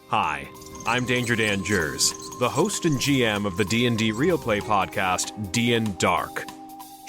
Hi, I'm Danger Dan Jers, the host and GM of the D&D Real Play podcast, D&D Dark.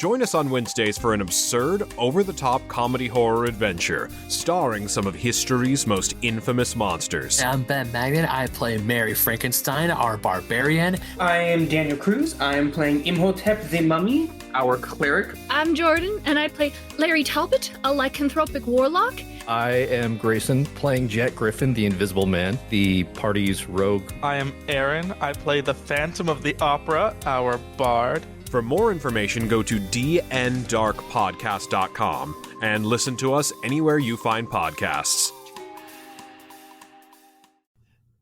Join us on Wednesdays for an absurd, over-the-top comedy horror adventure, starring some of history's most infamous monsters. I'm Ben Magnet. I play Mary Frankenstein, our barbarian. I am Daniel Cruz. I am playing Imhotep the Mummy, our cleric. I'm Jordan, and I play Larry Talbot, a lycanthropic warlock. I am Grayson, playing Jet Griffin, the Invisible Man, the party's rogue. I am Aaron. I play the Phantom of the Opera, our bard. For more information, go to dndarkpodcast.com and listen to us anywhere you find podcasts.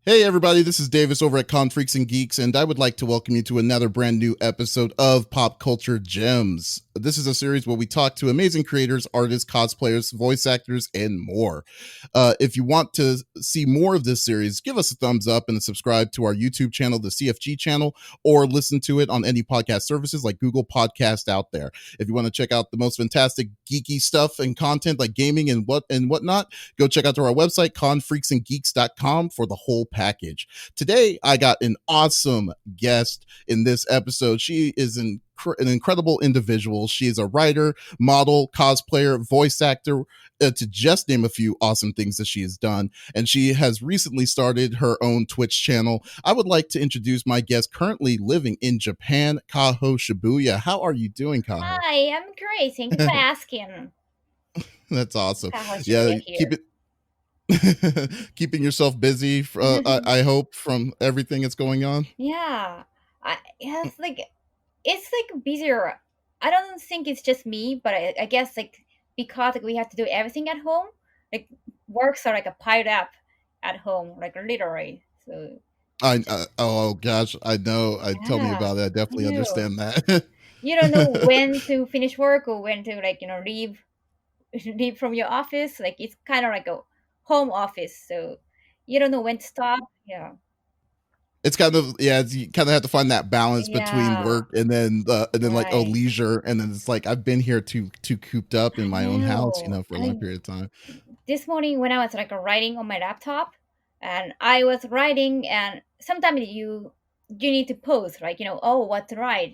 Hey everybody, this is Davis over at Con Freaks and Geeks, and I would like to welcome you to another brand new episode of Pop Culture Gems. This is a series where we talk to amazing creators, artists, cosplayers, voice actors, and more. If you want to see more of this series, give us a thumbs up and subscribe to our YouTube channel, the CFG channel, or listen to it on any podcast services like Google Podcast out there. If you want to check out the most fantastic geeky stuff and content like gaming and whatnot, go check out our website, confreaksandgeeks.com, for the whole package. Today, I got an awesome guest in this episode. She is an incredible individual. She is a writer, model, cosplayer, voice actor, to just name a few awesome things that she has done. And she has recently started her own Twitch channel. I would like to introduce my guest currently living in Japan, Kaho Shibuya. How are you doing, Kaho? Hi, I'm great. Thank you for asking. That's awesome. Kaho Yeah, Shibuya keep it. Keeping yourself busy, I hope, from everything that's going on. Yeah, it's like busier. I don't think it's just me, but I guess because we have to do everything at home, like works are piled up at home, literally. So Oh gosh, I know. Tell me about it. I definitely understand that. You don't know when to finish work or when to leave from your office. It's kind of like a home office, so you don't know when to stop. Yeah, It's kind of, you kind of have to find that balance between work and then Right. leisure, and then it's like I've been here too cooped up in my own house, know. for a long period of time. This morning when I was writing on my laptop, and I was writing, and sometimes you need to pause, oh, what to write,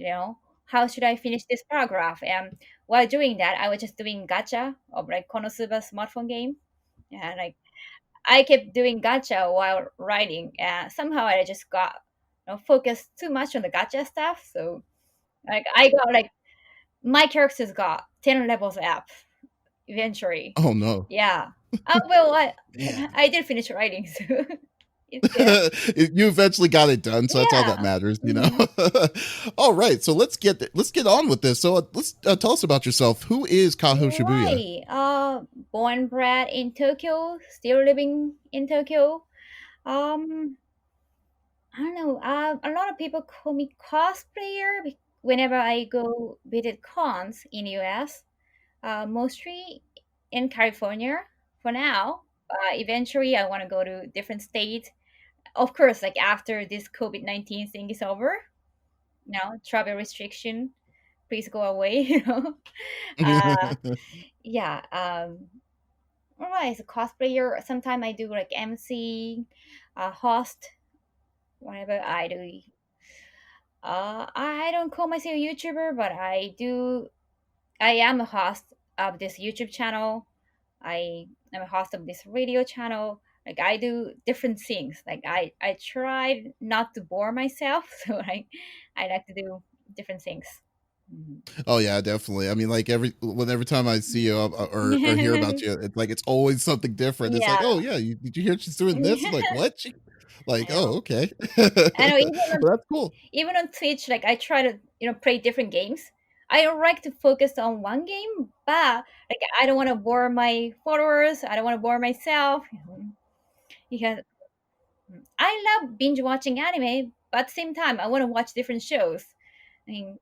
how should I finish this paragraph? And while doing that, I was just doing gacha of Konosuba smartphone game, and I kept doing gacha while writing, and somehow I just got focused too much on the gacha stuff. So I got my characters got 10 levels up eventually. Oh no. Yeah. Well, I did finish writing, so it's good. You eventually got it done, so that's all that Yeah. matters, All right, so let's get on with this. So let's tell us about yourself. Who is Kaho Shibuya? Right. Born and bred in Tokyo, still living in Tokyo. I don't know. A lot of people call me cosplayer whenever I go visit cons in US. Mostly in California for now. Eventually, I want to go to different states. Of course, after this COVID-19 thing is over, travel restriction, please go away. Uh, yeah. All right. So cosplayer. Sometimes I do MC, host, whatever I do. I don't call myself a YouTuber, but I do. I am a host of this YouTube channel. I am a host of this radio channel. I do different things. I try not to bore myself, so I like to do different things. Oh yeah, definitely. I mean, every time I see you or hear about you, it's it's always something different. It's Yeah. oh yeah, did you hear she's doing this? I'm what? Oh, okay. I know, Well, that's cool. even on Twitch, I try to play different games. I don't like to focus on one game, but I don't want to bore my followers. I don't want to bore myself, because I love binge watching anime, but at the same time, I want to watch different shows. I mean,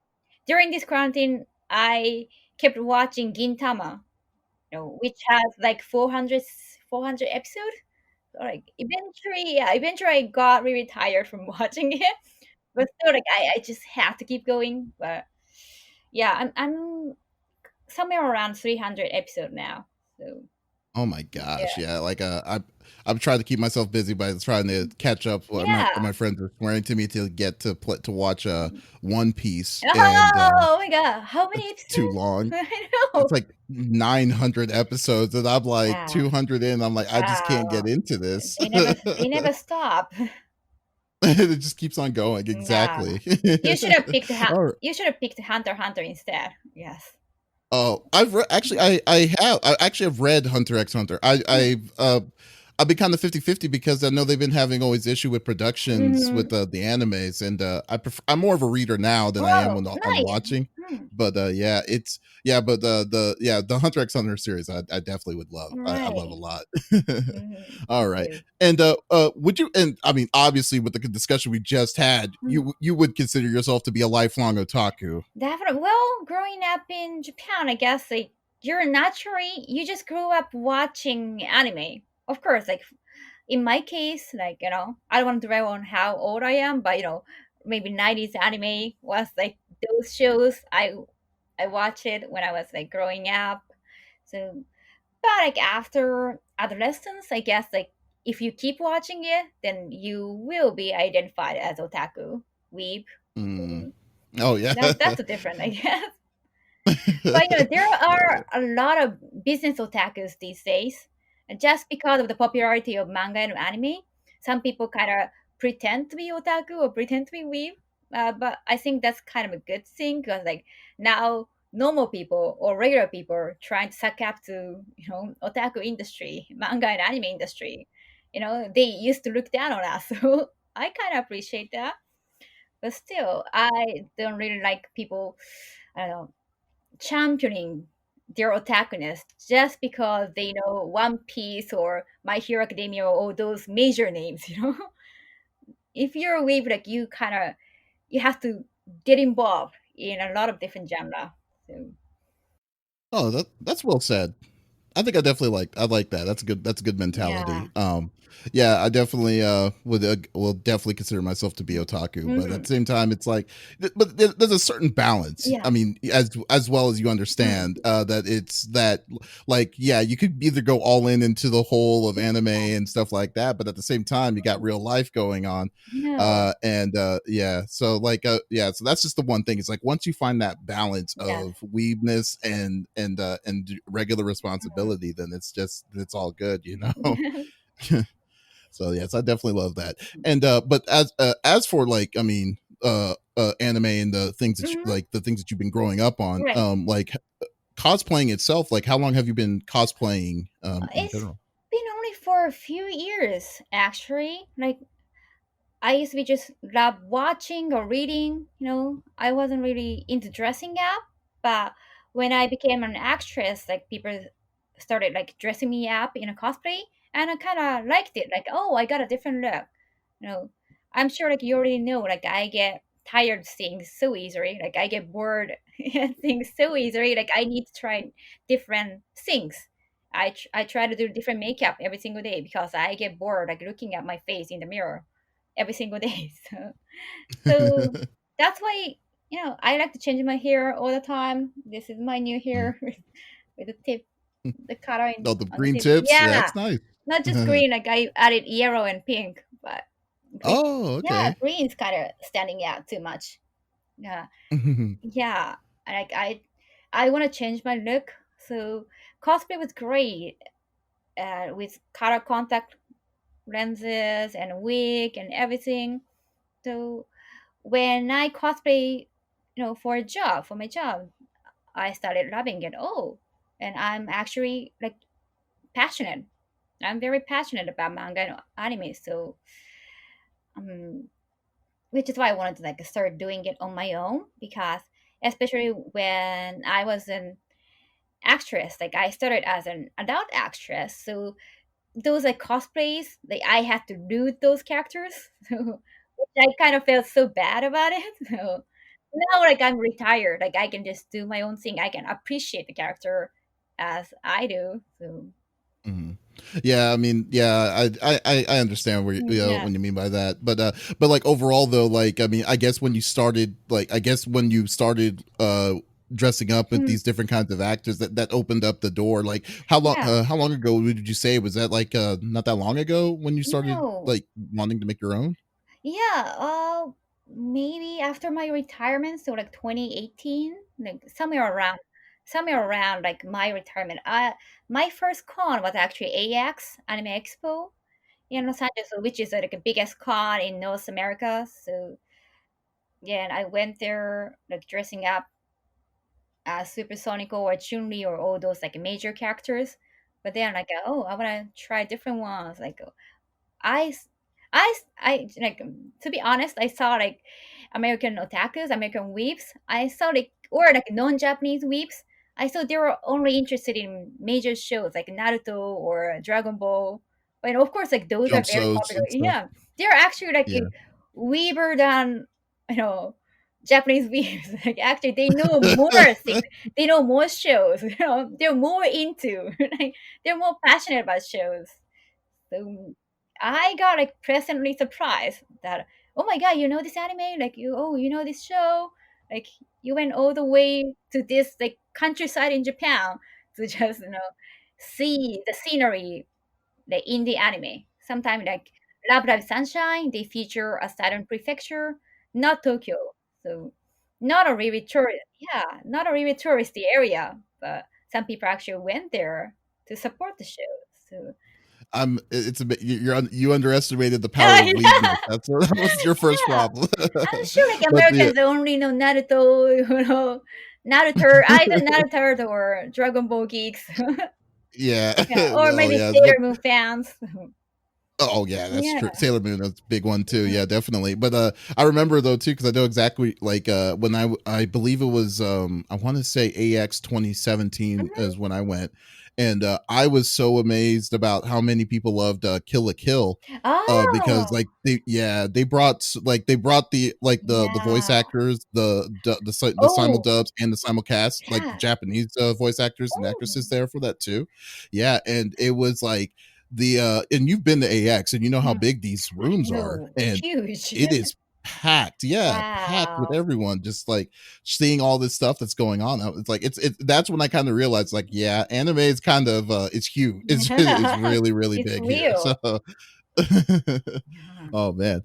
during this quarantine, I kept watching Gintama, which has 400 episodes. So, eventually I got really tired from watching it, but still, I just have to keep going. But yeah, I'm somewhere around 300 episodes now. So Oh my gosh, Yeah. yeah. Like I'm trying to keep myself busy by trying to catch up. My Yeah. friends are swearing to me to get to watch One Piece, and Oh my god, how many it's too episodes? long. I It's know. like 900 episodes, and I'm like Yeah. 200 in. I'm like, I just can't get Wow. into this. They never stop. It just keeps on going. Yeah. Exactly. All right. You should have picked Hunter x Hunter instead. Yes. Oh, actually I actually have read Hunter x Hunter. I've been kind of 50-50 because I know they've been having always issue with productions Mm-hmm. with the animes, and I'm more of a reader now than I am Oh, when I'm nice. watching. Hmm. But but the Hunter x Hunter series I definitely would love. I love a Right. lot. Mm-hmm. All Me right. too. And would you, and I mean obviously with the discussion we just had, Mm. you would consider yourself to be a lifelong otaku. Definitely. Well, growing up in Japan, I guess like you're naturally you just grew up watching anime. Of course, like in my case, like I don't want to dwell on how old I am, but maybe 90s anime was like those shows I watched it when I was like growing up. So, but like after adolescence, I guess like if you keep watching it, then you will be identified as otaku, weeb. Mm. So Oh yeah. that's a different, I guess. But there are a lot of business otakus these days. And just because of the popularity of manga and anime, some people kind of pretend to be otaku or pretend to be weeb. But I think that's kind of a good thing because like now normal people or regular people are trying to suck up to otaku industry, manga and anime industry. They used to look down on us, so I kind of appreciate that. But still, I don't really like people. I don't know championing their otakuness just because they know One Piece or My Hero Academia or all those major names. If you're a wave, like you kind of you have to get involved in a lot of different genre. So, Oh, that's well said. I like that. That's a good yeah. mentality. Yeah, I definitely will definitely consider myself to be otaku, but at Hmm. the same time it's like there's a certain balance. Yeah. I mean, as well as you Mm. understand that it's that, like, yeah, you could either go all in into the whole of anime and stuff like that, but at the same time you got real life going on. No. And yeah, so like yeah, so that's just the one thing. It's like once you find that balance Yes. of weebness and regular Mhm. responsibility, then it's all good, you know. So yes, I definitely love that. And but as for like, I mean, anime and the things that Mhm. like the things that you've been growing up on, Right. like cosplaying itself, like how long have you been cosplaying in It's general? been only for a few years, actually. Like I used to be just love watching or reading. I wasn't really into dressing up, but when I became an actress, like people started like dressing me up in a cosplay, and I kind of liked it. Like, oh, I got a different look. You know, I'm sure like you already know, like I get tired seeing so easily. Like I get bored seeing so easily. Like I need to try different things. I try to do different makeup every single day because I get bored like looking at my face in the mirror every single day. So that's why I like to change my hair all the time. This is my new hair with the tip, the color Oh, the on the green tip. tips, yeah, Yeah, that's nice. not just green. Like I added yellow and pink, but green. Oh, Yeah, okay. green is kind of standing out too much. Yeah, yeah. Like I want to change my look. So cosplay was great with color contact lenses and wig and everything. So when I cosplay, for a job, for my job, I started loving it. Oh, and I'm actually like passionate. I'm very passionate about manga and anime. So, um, which is why I wanted to like start doing it on my own because, especially when I was an actress, like I started as an adult actress, so those like cosplays, like I had to do those characters, so which I kind of felt so bad about it. So now, like I'm retired, like I can just do my own thing. I can appreciate the character as I do. So Mhm. Yeah, I mean, yeah, I understand where yeah, when you mean by that, but like overall though, like I mean, I guess when you started, dressing up with Mm, these different kinds of actors that opened up the door? Like yeah. how long ago did you say? Was that like not that long ago when you started No. like wanting to make your own? Yeah. Maybe after my retirement, so like 2018, like somewhere around like my retirement. My first con was actually AX Anime Expo in Los Angeles, which is like the biggest con in North America. So yeah, and I went there like dressing up as Supersonic or Chun-Li or all those like major characters. But then like, oh, I want to try different ones. Like I, s- I like to be honest, I saw like American otakus, American weeps. I saw like or like non-Japanese weeps. I saw they were only interested in major shows like Naruto or Dragon Ball. And of course, like those are Jump very shows popular. and stuff. Yeah, they're actually like Yeah. weaver than you know Japanese weeps. Like actually, they know more things. They know more shows. They're more into. Like they're more passionate about shows. So I got like pleasantly surprised that oh my god, you know this anime? Like you know this show? Like you went all the way to this like countryside in Japan to just see the scenery like in the anime. Sometimes like Love Live Sunshine, they feature a Saturn prefecture, not Tokyo. So not a really tourist not a really touristy area, but some people actually went there to support the show. So It's a bit you underestimated the power yeah, of weebness. That was your first yeah. problem. I'm sure like But the Americans only know Naruto, Naruto, either Naruto or Dragon Ball geeks. yeah. Yeah, or Oh maybe yeah. Sailor Moon fans. Oh yeah, that's Yeah. true. Sailor Moon, that's a big one too. Yeah, definitely. But I remember though too because I know exactly like when I believe it was I want to say AX 2017 Mhm. is when I went, and I was so amazed about how many people loved Kill la Kill, because Oh, like they brought they brought the voice yeah. actors the Oh, simuldubs and the simulcast like the yeah. Japanese voice actors and Oh, actresses there for that too. Yeah, and it was like the and you've been to AX and you know how mm, big these I rooms are, know. and Huge. it is packed, yeah, packed with Wow. everyone just like seeing all this stuff that's going on. It's like it's that's when I kind of realized like yeah, anime is kind of it's huge. It's really really It's big here. So real. Yeah. oh man.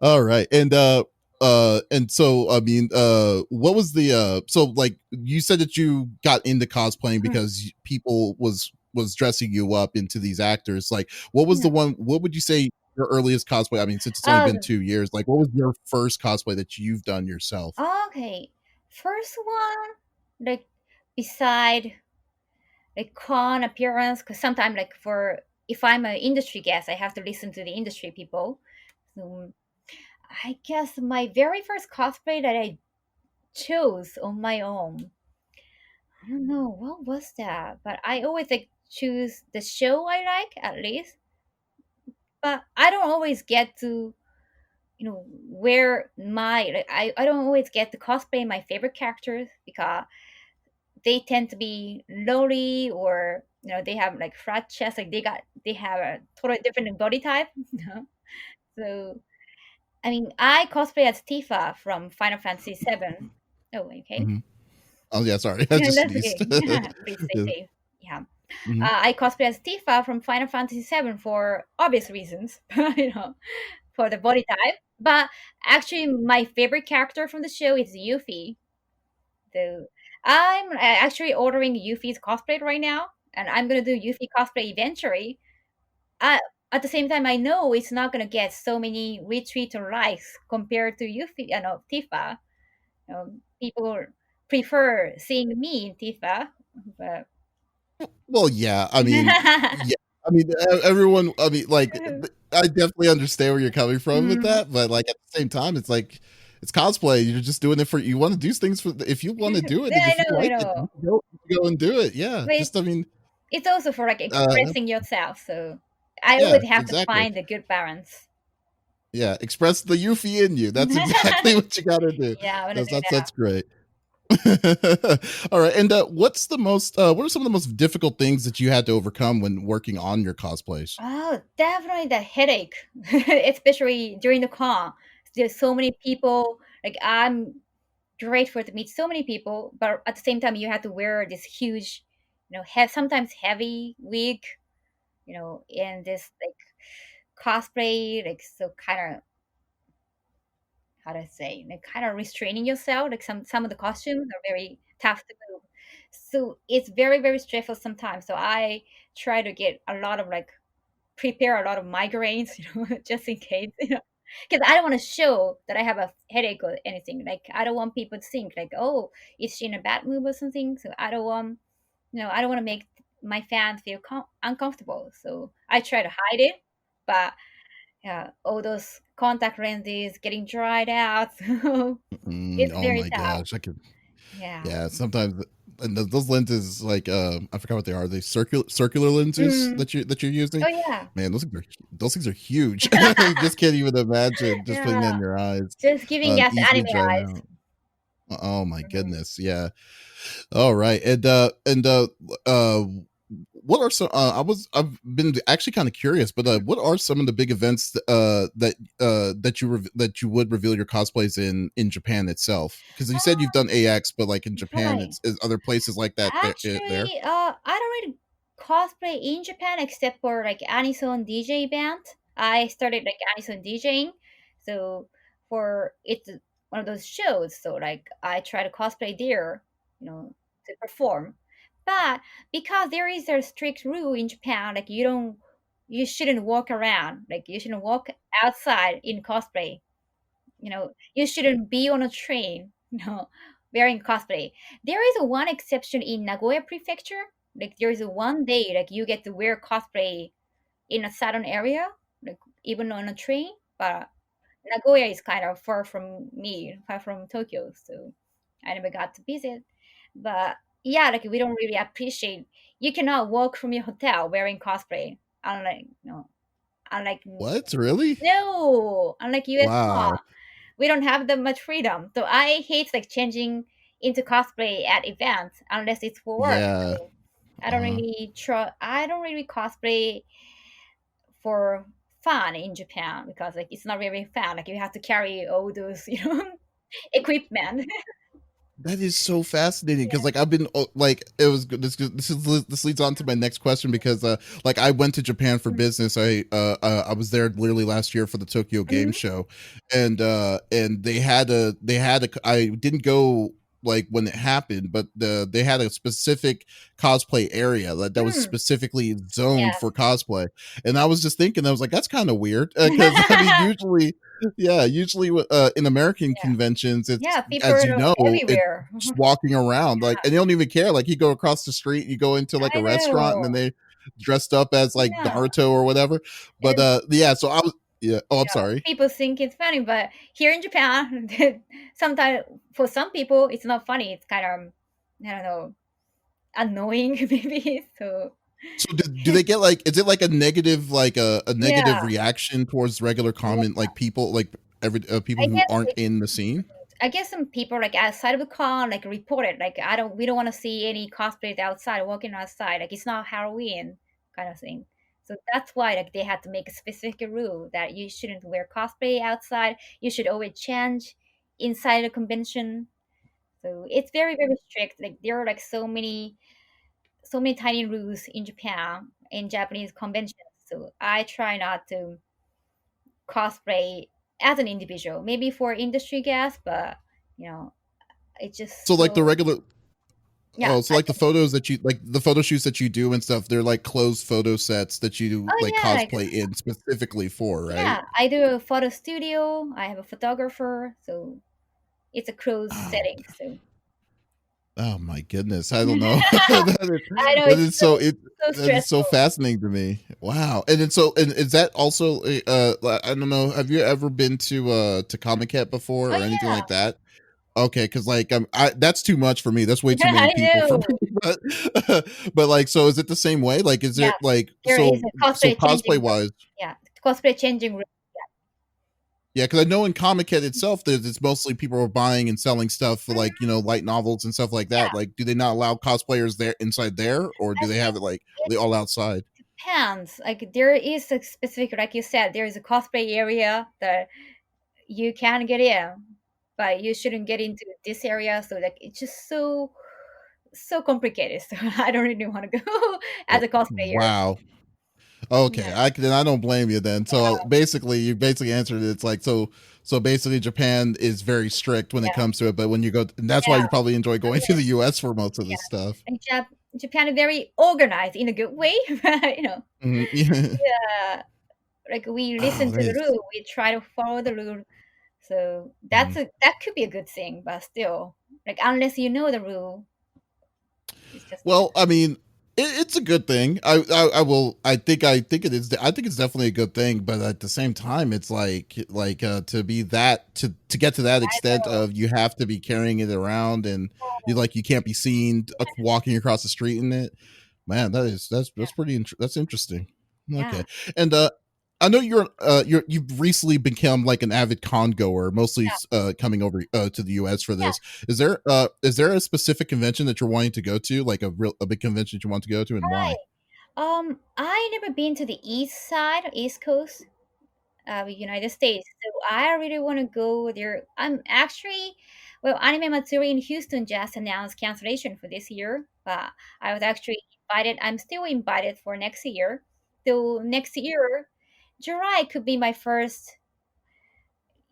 All right. And so I mean what was the so like you said that you got into cosplaying Mm, because people was dressing you up into these actors. Like what was the yeah. one what would you say your earliest cosplay? I mean since it's only been Oh, 2 years, like what was your first cosplay that you've done yourself? okay. First one, like beside like con appearance, because sometimes like for if I'm an industry guest, I have to listen to the industry people. So I guess my very first cosplay that I chose on my own. I don't know what was that, but I always like choose the show I like at least. But I don't always get to wear my like, I don't always get to cosplay my favorite characters because they tend to be lowly or they have like flat chest, like they have a totally different body type. So I mean I cosplay as Tifa from Final Fantasy 7. Oh, okay. Mhm. Oh yeah, sorry. I Yeah, just that's okay. sneezed. Please stay Yeah. safe. Yeah. Mhm. I cosplay as Tifa from Final Fantasy 7 for obvious reasons, for the body type. But actually, my favorite character from the show is Yuffie. So I'm actually ordering Yuffie's cosplay right now, and I'm gonna do Yuffie cosplay eventually. Uh, at the same time, I know it's not gonna get so many retweets or likes compared to Yuffie, Tifa. People prefer seeing me in Tifa, but Well, yeah. I mean, yeah. I mean, everyone. I mean, like, I definitely understand where you're coming from with Mhm. that, but like at the same time, it's like it's cosplay. You're just doing it for you want to do things for if you want to do it Yeah, and I if you know, I like it, know. you go and do it. Yeah. But Just I mean, it's also for like uh, expressing yourself. So I yeah, always have to exactly. find a good balance. Yeah, express the Yuffie in you. That's exactly what you got to do. Yeah, I want to do that. That's great. All right. And what's the most what are some of the most difficult things that you had to overcome when working on your cosplays? Oh, definitely the headache, especially during the con. There's so many people. Like grateful to meet so many people, but at the same time, you have to wear this huge, sometimes heavy wig, and this like cosplay, like so kind of how to say, like kind of restraining yourself. Like some of the costumes are very tough to move, so it's very very stressful sometimes. So I try to get a lot of like prepare a lot of migraines, just in case, because I don't want to show that I have a headache or anything. Like I don't want people to think like, oh, is she in a bad mood or something? So I don't want, I don't want to make my fans feel uncomfortable. So I try to hide it, but yeah, all those contact lenses getting dried out. So it's Oh very my tough. gosh, I could. Yeah. Yeah, sometimes and those lenses, like I forgot what they are. They circular lenses Mhm. that you're using. Oh yeah. Man, those things are huge. You just can't even imagine just putting that Yeah. in your eyes. Just giving us Easily anime drying eyes. out. Oh my Mhm. goodness, yeah. All right, and what are some? I've been actually kind of curious, but what are some of the big events that you would reveal your cosplays in Japan itself? Because you said you've done AX, but like in Japan, Right. it's is other places like that there. Actually, I don't really cosplay in Japan except for like Anison DJ event. I started like Anison DJing, so for it's one of those shows. So like I try to cosplay there, to perform. But because there is a strict rule in Japan, like you shouldn't walk around, like you shouldn't walk outside in cosplay. You shouldn't be on a train, wearing cosplay. There is one exception in Nagoya Prefecture. Like there is one day like you get to wear cosplay in a certain area, like even on a train. But Nagoya is kind of far from me, far from Tokyo, so I never got to visit. But yeah, like we don't really appreciate. You cannot walk from your hotel wearing cosplay, unlike unlike What really? no, unlike US Wow. we don't have that much freedom. So I hate like changing into cosplay at events unless it's for work. Yeah. So I don't Uh-huh. really try. I don't really cosplay for fun in Japan because like it's not really fun. Like you have to carry all those equipment. That is so fascinating because like I've been like it was this leads on to my next question because like I went to Japan for business. I was there literally last year for the Tokyo Game Mhm. Show, and they had a I didn't go like when it happened, but they had a specific cosplay area that was Mm, specifically zoned yes. for cosplay, and I was just thinking I was like that's kind of weird because I mean usually in American Yeah. conventions it's Yeah, people as you are know it's everywhere. just walking around like and they don't even care like you go across the street you go into like I a restaurant and then know. they dressed up as like Yeah. Naruto or whatever but And yeah so I was yeah oh I'm yeah, sorry. people think it's funny, but here in Japan, sometimes for some people it's not funny. It's kind of I don't know, annoying maybe. So So do they get like is it like a negative like a negative yeah, reaction towards regular yeah. comment like people like every people I who guess aren't like, in the scene? I guess some people like outside of the con like reported like we don't want to see any cosplayers outside walking outside like it's not Halloween kind of thing. So that's why like they had to make a specific rule that you shouldn't wear cosplay outside. You should always change inside the convention. So it's very very strict. Like there are like so many tiny rules in Japan in Japanese conventions. So I try not to cosplay as an individual, maybe for industry guests, but you know, it's So just like the so regular yeah. oh so like the photos that you like the photo shoots that you do and stuff they're like closed photo sets that you Oh like yeah, like cosplay in specifically for, right? yeah, I do a photo studio. I have a photographer, so it's a closed Oh, setting. So oh my goodness, I don't know. I know That is so so that is so stressful. fascinating to me. Wow. And then so and is that also I don't know, have you ever been to Comic Cat before Oh or anything yeah, like that? Okay, because like that's too much for me. That's way too many I people for know. me. But but like so is it the same way? Like is Yeah, it like there is a so cosplay changing cosplay room. wise Yeah, cosplay changing room. yeah, because I know in Comic Con itself, there's it's mostly people are buying and selling stuff for Mhm. like light novels and stuff like Yeah, that. Like, do they not allow cosplayers there inside there, or do I they think have it like are it they all outside? depends. Like there is a specific, like you said, there is a cosplay area that you can get in, but you shouldn't get into this area. So like it's just so complicated. So I don't really want to go as a cosplayer. Wow. Okay, Yeah, I don't blame you then. So basically, you basically answered it. It's like so basically, Japan is very strict when it yeah, comes to it, but when you go, and that's why yeah. you probably enjoy Oh, going to yeah, the U.S. for most of yeah. this stuff. And Japan is very organized in a good way. But, Mhm, yeah. yeah, like we Oh, listen to the nice. rule, we try to follow the rule. So Mhm. that could be a good thing, but still, like unless you know the rule, it's just Well, I mean, it's a good thing. I will. I think it is. I think it's definitely a good thing. But at the same time, it's to be that to get to that I extent know. of you have to be carrying it around and you can't be seen walking across the street in it. Man, Yeah, that's pretty. That's interesting. yeah, Okay, and I know you've recently become like an avid con goer, mostly yeah, coming over to the U.S. for yeah. this. Is there a specific convention that you're wanting to go to, like a big convention that you want to go to, and why? Right. I never been to the east side, East Coast of the United States, so I really want to go there. I'm actually, well, Anime Matsuri in Houston just announced cancellation for this year, but I was actually invited. I'm still invited for next year. So next year, July could be my first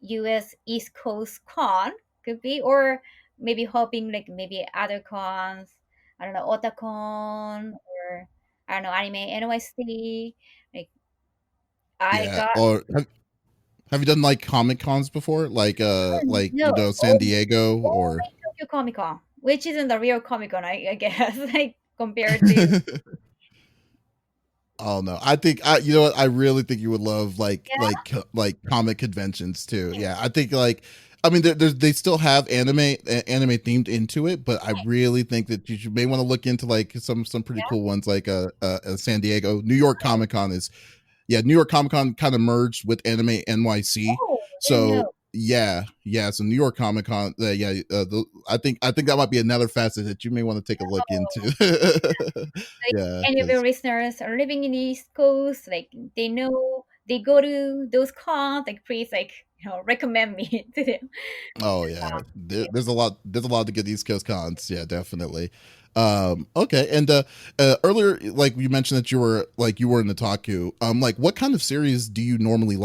US East Coast con, could be, or maybe hoping like maybe other cons. I don't know, Otakon or I don't know, Anime NYC. Like I Yeah, got or have you done like comic cons before, like no, San Diego or? only Tokyo Comic Con, which isn't the real Comic Con, I guess, like compared to Oh no, I think you know what, I really think you would love yeah, like comic conventions too. Yeah, I think I mean they still have anime themed into it, but I really think that may want to look into like some pretty yeah. cool ones like San Diego. New York Comic Con is yeah, New York Comic Con kind of merged with Anime NYC. Oh, didn't So know. yeah. So New York Comic Con, I think that might be another facet that you may want to take a look Oh, into. like Yeah, any of your because listeners are living in the East Coast, like they know they go to those cons, like please like recommend me to them. oh yeah, there's a lot to get East Coast cons. Yeah, definitely. Okay, and earlier, like you mentioned that you were in otaku. Like what kind of series do you normally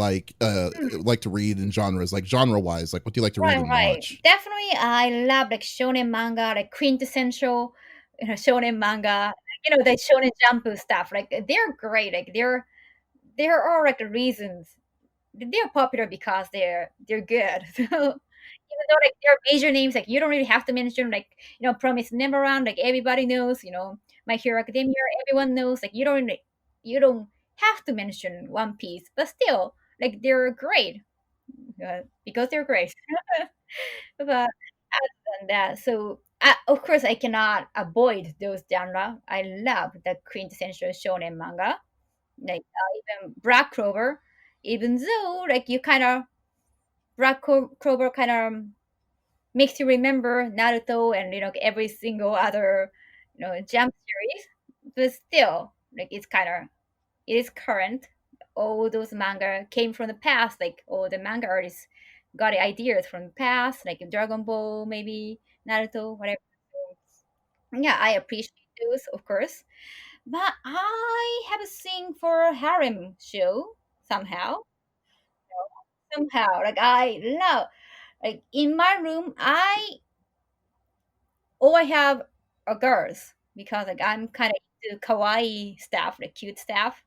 Hmm. like to read in genres, like genre wise? Like what do you like to read Right, and right. watch? Definitely, I love like shonen manga, like quintessential, shonen manga. The shonen jump stuff. Like they're great. Like there are like reasons they're popular because they're good. So even though like they're major names, like you don't really have to mention like Promise Neverland, like everybody knows. My Hero Academia, everyone knows. Like you don't have to mention One Piece, but still, like they're great because they're great. But other than that, so of course I cannot avoid those genre. I love the quintessential shonen manga, like even Black Clover. Even though like you kind of Clover kind of makes you remember Naruto and every single other Jump series, but still like it is current. All those manga came from the past. Like all the manga artists got ideas from the past, like Dragon Ball, maybe Naruto, whatever. So, yeah, I appreciate those, of course. But I have a thing for harem show somehow. Somehow, like I love, like in my room, I have a girls because like I'm kind of into kawaii stuff, like cute stuff.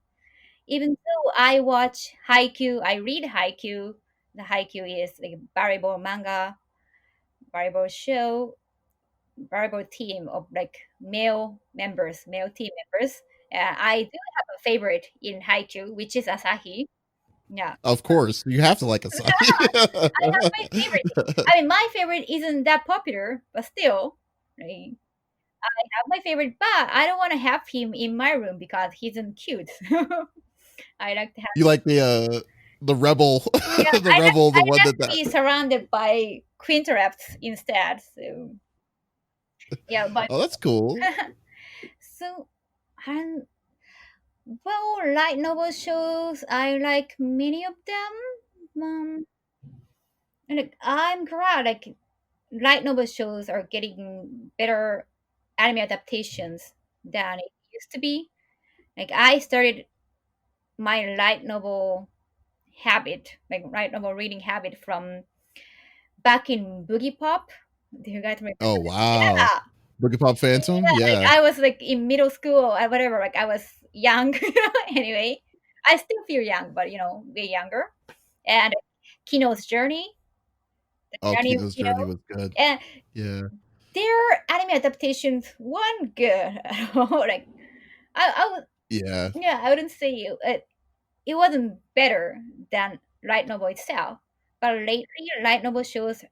Even though I watch Haikyuu, I read Haikyuu. The Haikyuu is like a volleyball manga, volleyball show, volleyball team of like male team members. I do have a favorite in Haikyuu, which is Asahi. Yeah, Of course, you have to like I have my favorite. Asahi. I mean, my favorite isn't that popular, but still, like, I have my favorite. But I don't want to have him in my room because he's not cute. I like to have. You like the rebel, Yeah, the I one like to that. be surrounded by Quinterrapts instead. So yeah, but Oh, that's cool. so and well, light novel shows, I like many of them. And like, I'm glad like light novel shows are getting better anime adaptations than it used to be. Like I started my light novel habit, like light novel reading habit from back in Boogie Pop. Do you guys remember? Oh wow, Yeah, Boogie Pop Phantom. yeah. Like Yeah. I was like in middle school or whatever. Like I was young. Anyway, I still feel young, but way younger. And Kino's Journey, the Oh, journey, Kino's Journey was good. and Yeah. their anime adaptations weren't good at all. Like I would, Yeah. yeah, I wouldn't say it wasn't better than light novel itself. But lately, light novel shows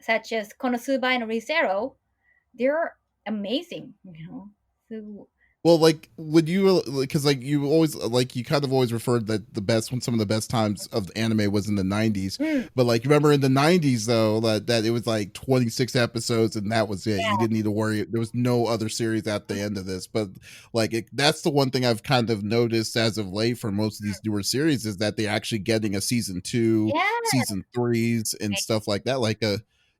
such as Konosuba and ReZero, they're amazing. So Well, like, would you, because like you always, like, you kind of always referred that when some of the best times of anime was in the 90s. mm, But like, remember in the 90s though, that it was like 26 episodes and that was it. yeah, You didn't need to worry. There was no other series at the end of this. But like, that's the one thing I've kind of noticed as of late for most of these newer series is that they're actually getting a season 2, yeah, season 3s, and stuff like that. Like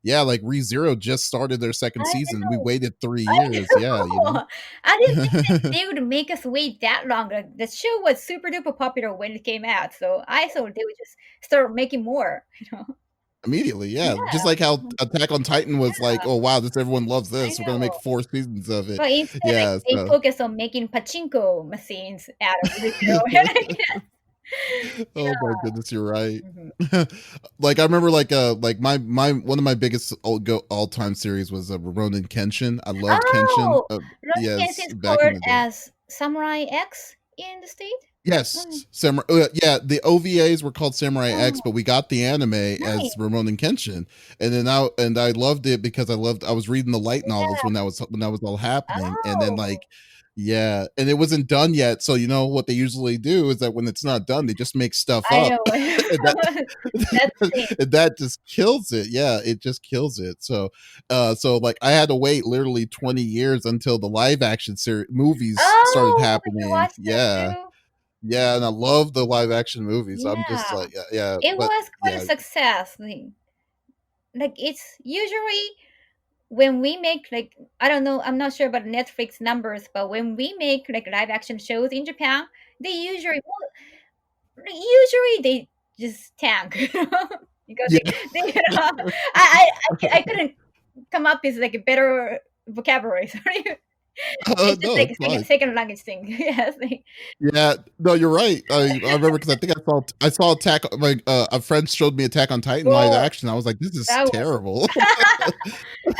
yeah, like ReZero just started their second I season. We know. waited 3 years. I Yeah, you know. know. I didn't think that they would make us wait that long. Like, the show was super duper popular when it came out, so I thought they would just start making more. Immediately, yeah. Just Yeah, like how Attack on Titan was like, yeah, oh wow, this everyone loves I this. We're gonna make know. 4 seasons of it. But instead, like Yeah, they so focus on making pachinko machines out of the oh my goodness, you're right. Mhm. Like I remember like my one of my biggest all time series was Rurouni Kenshin. I loved Kenshin. Oh, Rocky Yes, is back in called the day. as Samurai X in the state. Oh, Yes, Samurai. Yeah, the OVAs were called Samurai X, oh, but we got the anime nice. as Rurouni Kenshin, and then I loved it because I was reading the light novels when that was all happening, and then Oh, like, yeah, and it wasn't done yet. So you know what they usually do is that when it's not done, they just make stuff I up, know. and that That's the thing. and that just kills it. Yeah, it just kills it. So like I had to wait literally 20 years until the live action series movies started Oh, you happening. watched them Yeah, too? yeah, and I love the live action movies. I'm just Yeah. like, yeah, It but was quite a yeah, success. Like it's usually when we make like I don't know, I'm not sure about Netflix numbers, but when we make like live action shows in Japan, they usually they just tank because yeah. they I couldn't come up with like a better vocabulary. Sorry, it's just No, like it's a second, fine. second language thing. Yes, Yeah, no, you're right. I remember because I think I saw Attack. My a friend showed me Attack on Titan live oh, action. I was like, this is that was. terrible.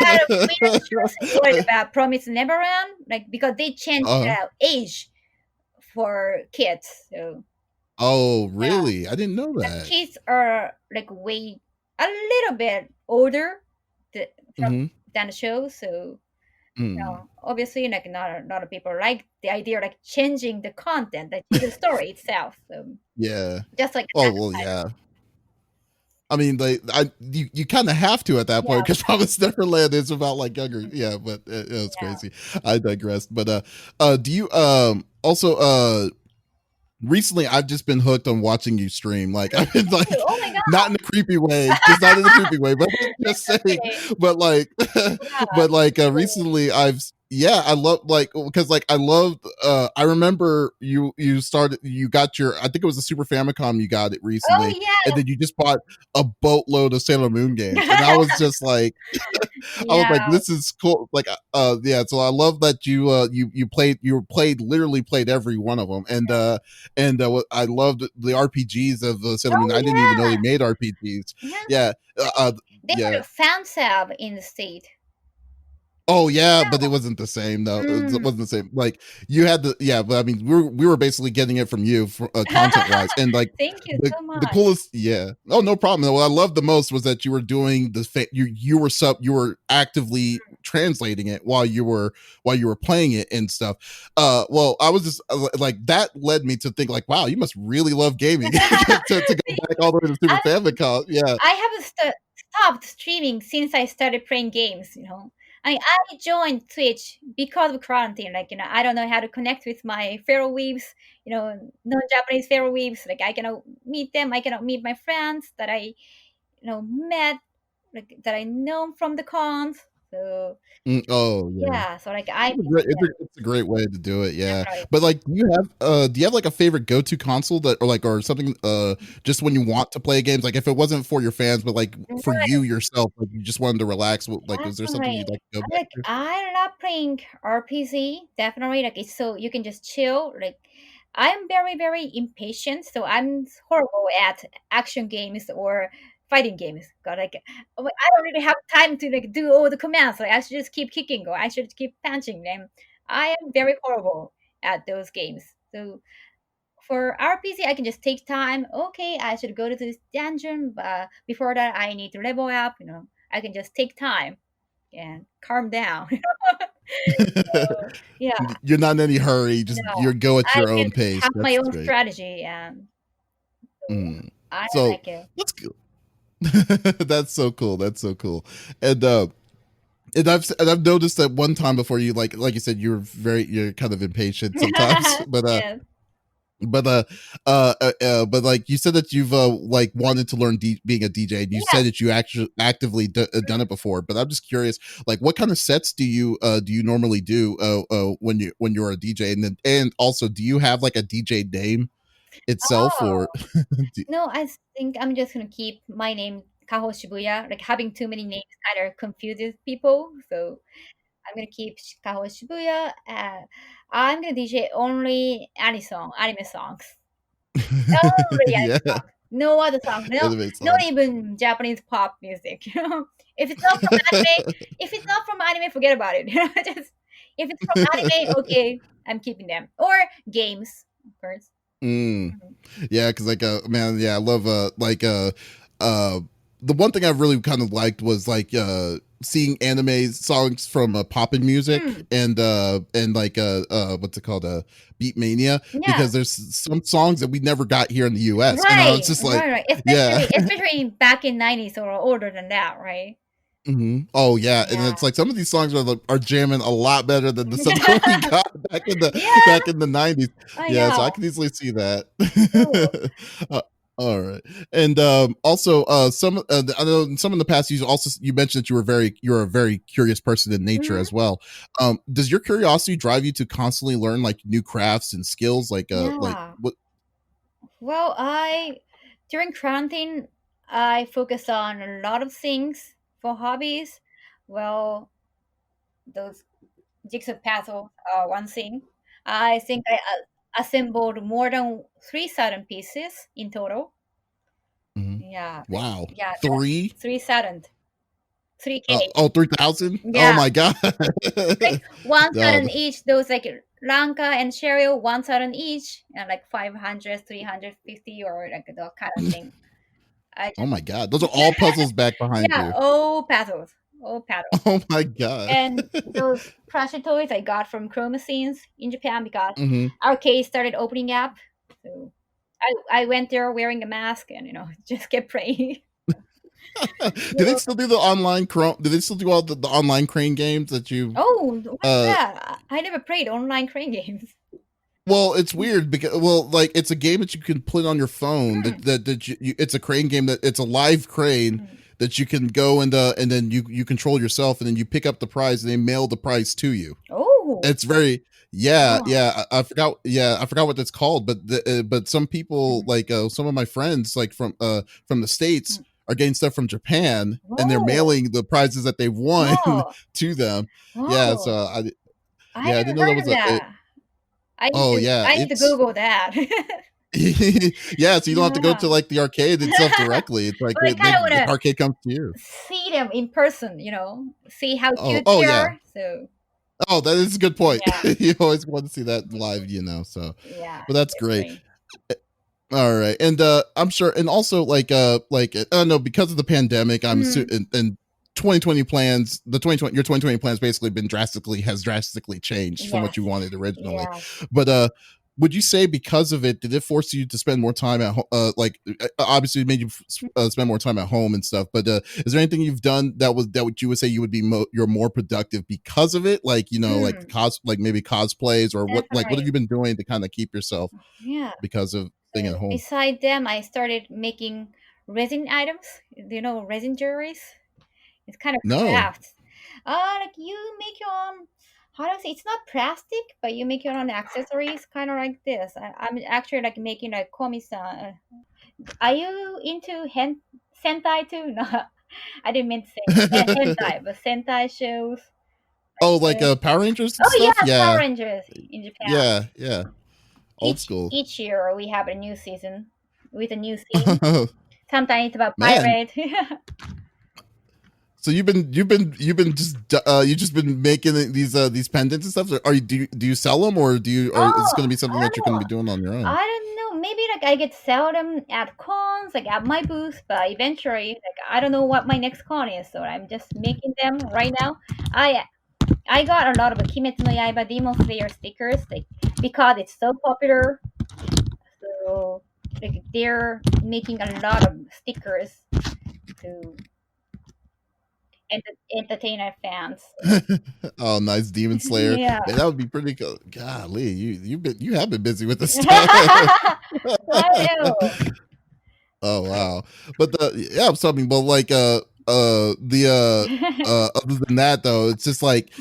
And we are just worried about Promise Neverland, like because they changed uh, age for kids. So oh, yeah, really? I didn't know the that. kids are like way a little bit older from Hmm. than the show. So Mm, obviously, like not a lot of people like the idea of like changing the content, like the story itself. So yeah. just like Oh Attack well, on Titan. yeah. I mean, like, you kind of have to at that point Yeah, because Promised Neverland is about like younger, yeah. But it's yeah. crazy. I digressed. But do you also recently I've just been hooked on watching you stream. Like I've been like Oh my not in a creepy way, just not in a creepy way, but just saying, god. but like but like recently I've yeah, I love like because like I loved I remember you got your I think it was a Super Famicom you got it Oh recently, and yeah. then you just bought a boatload of Sailor Moon games. And I was just like I was like, Yeah. this is cool. Like, yeah. So I love that you literally played every one of them, I loved the RPGs of the Sailor Moon. Oh I didn't even know yeah. they made RPGs. Yeah. Yeah, They yeah. were a fan sub in the state. Oh yeah, but it wasn't the same though. It Mm. wasn't the same. Like you had the yeah, but I mean we were basically getting it from you for content wise, and like Thank you so the much. coolest yeah. Oh no problem. What I loved the most was that you were doing you were actively translating it while you were playing it and stuff. Well, I was just like that led me to think like wow, you must really love gaming to go back all the way to Super I, Famicom. Yeah. I haven't stopped streaming since I started playing games. I joined Twitch because of quarantine. Like, I don't know how to connect with my fellow weebs, non-Japanese fellow weebs. Like, I cannot meet them. I cannot meet my friends that I met, like that I know from the cons. So Oh yeah. yeah, so like I It's a great way to do it, yeah. definitely. But like, do you have like a favorite go-to console that, or something, just when you want to play games? Like, if it wasn't for your fans, but like for you yourself, like you just wanted to relax. Like, is there something Definitely. you'd like to go back Like to? I love playing RPG. Definitely, like it's so you can just chill. Like I'm very very impatient, so I'm horrible at action games or fighting games. God, like I don't really have time to like do all the commands. Like I should just keep kicking or I should keep punching them. I am very horrible at those games. So for RPG, I can just take time. Okay, I should go to this dungeon, but before that, I need to level up. I can just take time and calm down. So, yeah, You're not in any hurry. Just no, you go at I your can own pace. have my That's own great. strategy, and so Mm. I So like it. that's cool. That's so cool. That's so cool. And I've noticed that one time before, you like you said, you're kind of impatient sometimes, Yes. but like you said that you've like wanted to learn being a DJ, and you Yeah. said that you actually actively done it before. But I'm just curious, like what kind of sets do you normally do when you're a DJ, and also, do you have like a DJ name itself, Oh or do- no, I think I'm just gonna keep my name Kaho Shibuya. Like having too many names kind of confuses people, so I'm gonna keep Kaho Shibuya. I'm gonna DJ only anime songs. Only anime yeah, songs. No other songs. No, anime not songs. even Japanese pop music. If it's not from anime, forget about it. Just if it's from anime, okay, I'm keeping them. Or games, of course. Mm. Mhm. Yeah, because like man, yeah, I love uh the one thing I really kind of liked was like seeing anime songs from Poppin' Music Mm, and like what's it called, Beat Mania, yeah. because there's some songs that we never got here in the US, and I was Right, just like, right, right. yeah. Especially back in '90s or older than that, right? Oh yeah, and Yeah. it's like some of these songs are jamming a lot better than the stuff that we got Yeah, back in the 90s. I Yeah, so I know. can easily see that. Cool. uh, all right, and also I know in some in the past, you mentioned that you're a very curious person in nature Hmm. as well. Does your curiosity drive you to constantly learn like new crafts and skills, like Yeah. what? Well, during quarantine, I focused on a lot of things for hobbies. Well, those jigsaw puzzles are one thing. I think I assembled more than 3,000 pieces in total. Mhm. Yeah, Wow, yeah, 3. 3,000, 3K. Oh, 3,000. Oh Yeah, my god. like 1,000 No, each. Those like Lanka and Cheryl, 1,000 each, and like 500, 350, or like that kind of thing. I oh just my god, those are all puzzles back behind yeah, you. all paddles. Oh my god. And those plushie toys I got from Chroma Scenes in Japan because Hmm. arcades started opening up. So I went there wearing a mask and just kept praying. Do they still do the online chrome? Do they still do all the online crane games that you? Oh, what's Uh, that? I never played online crane games. well, it's weird because, well, like it's a game that you can put on your phone. Hmm. It's a crane game that it's a live crane Hmm. that you can go and then you control yourself, and then you pick up the prize and they mail the prize to you. Oh, It's very, yeah, wow. yeah. I forgot, yeah, I forgot what that's called, but some people, Mhm. like some of my friends, like from the states, are getting stuff from Japan, and they're Whoa. mailing the prizes that they've won Oh, to them. Yeah, so oh. I I never didn't know that heard was of that. oh yeah, I need to it's Google that. yeah. So you don't have to go to Yeah. like the arcade and stuff directly. It's like But I kind of want the to arcade comes to you. see them in person, see how cute Oh they yeah. are. So, Oh, that is a good point. yeah, You always want to see that live, so. yeah, But that's great. definitely. All right, and I'm sure, and also like I don't know, because of the pandemic, Mhm. and 2020 plans, your 2020 plans basically has drastically changed from what Yes, you wanted originally. yeah. But would you say because of it, did it force you to spend more time at home? Obviously, it made you spend more time at home and stuff. But is there anything you've done that you would say you would be you're more productive because of it? Like like Mm, like maybe cosplays, or what have definitely. you been doing to kind of keep yourself Yeah. because of staying at So home? beside them, I started making resin items. Do you know resin jewelries? It's kind of No. craft. Like you make your own. How do I say? It's not plastic, but you make your own accessories, kind of like this. I'm actually like making like komi-san. Are you into sentai too? No, I didn't mean to say hentai, but sentai shows. Oh, like Uh, Power Rangers and oh stuff? yeah, Power Yeah. Rangers in Japan. Yeah. Old school. Each year we have a new season with a new theme. Sometimes it's about Man. pirate. So you've been just been making these pendants and stuff. Are you do you sell them, or is this going to be something that you're going to be doing on your own? I don't know. Maybe like I get sell them at cons, like at my booth, but eventually, like I don't know what my next con is, so I'm just making them right now. I got a lot of Kimetsu no Yaiba Demon Slayer stickers, like because it's so popular. So like they're making a lot of stickers to entertain our fans. Oh, nice, Demon Slayer. Yeah. Man, that would be pretty cool. Golly, you have been busy with this stuff. I know. Oh wow. But so I mean, well, like other than that though, it's just like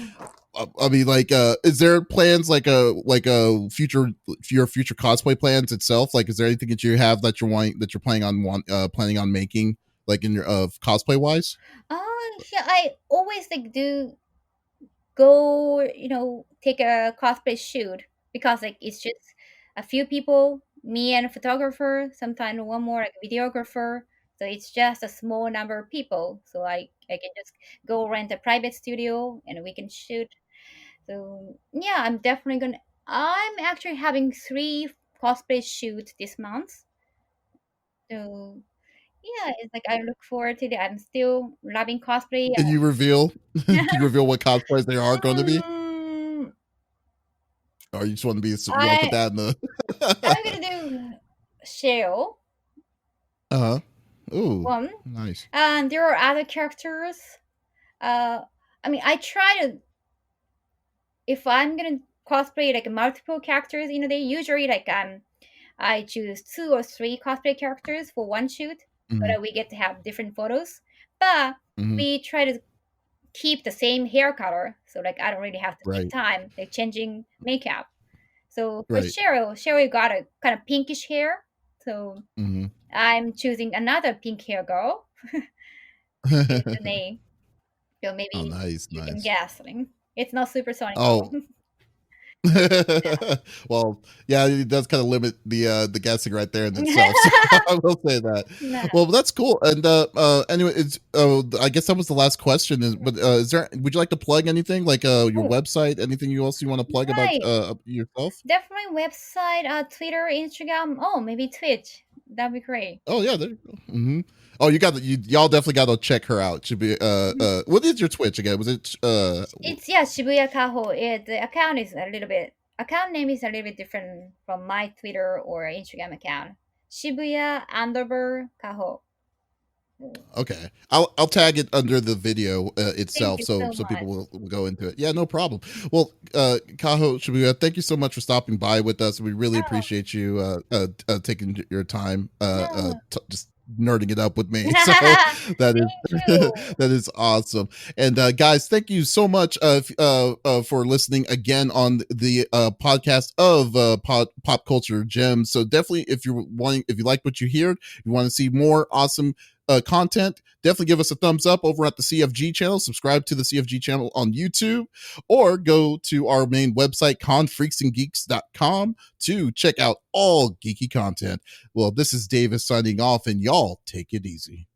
I mean, like, is there plans like a future your future cosplay plans itself? Like, is there anything that you have that you're planning on making, like in your cosplay wise? Yeah, I always like do go, take a cosplay shoot because like it's just a few people, me and a photographer, sometimes one more like videographer. So it's just a small number of people. So I can just go rent a private studio and we can shoot. So yeah, I'm actually having 3 cosplay shoots this month. So yeah, it's like I look forward to it. I'm still loving cosplay. Can you reveal? Can you reveal what cosplays they are going to be? Or you just want to be? You want to put that in the? I'm gonna do Shell. Ooh, One. nice. And there are other characters. I mean, I try to. If I'm gonna cosplay like multiple characters in a day, usually like I choose 2 or 3 cosplay characters for one shoot, so that we get to have different photos. But we try to keep the same hair color, so like I don't really have to take time like changing makeup. So for Cheryl got a kind of pinkish hair, so I'm choosing another pink hair girl. The name. So maybe you can guess. It's not supersonic. Oh. Well, yeah, it does kind of limit the guessing right there in itself. So I will say that. No. Well, that's cool. And anyway, it's I guess that was the last question. But would you like to plug anything, like your website, anything you want to plug about yourself? Definitely website, Twitter, Instagram. Oh, maybe Twitch. That'd be great. Oh yeah, there you go. Oh, y'all definitely got to check her out. Should be what is your Twitch again? Was it It's Shibuya Kaho. The account name is a little bit different from my Twitter or Instagram account. Shibuya _Kaho. Okay, I'll tag it under the video itself, so so people will go into it. Yeah, no problem. Well, Kaho Shibuya, thank you so much for stopping by with us. We really appreciate you taking your time, just nerding it up with me. So that is awesome. And guys, thank you so much for listening again on the podcast of Pop Culture Gems. So definitely, if you like what you hear, you want to see more awesome content, definitely give us a thumbs up over at the CFG channel. Subscribe to the CFG channel on YouTube, or go to our main website, confreaksandgeeks.com, to check out all geeky content. Well, this is Davis signing off, and y'all take it easy.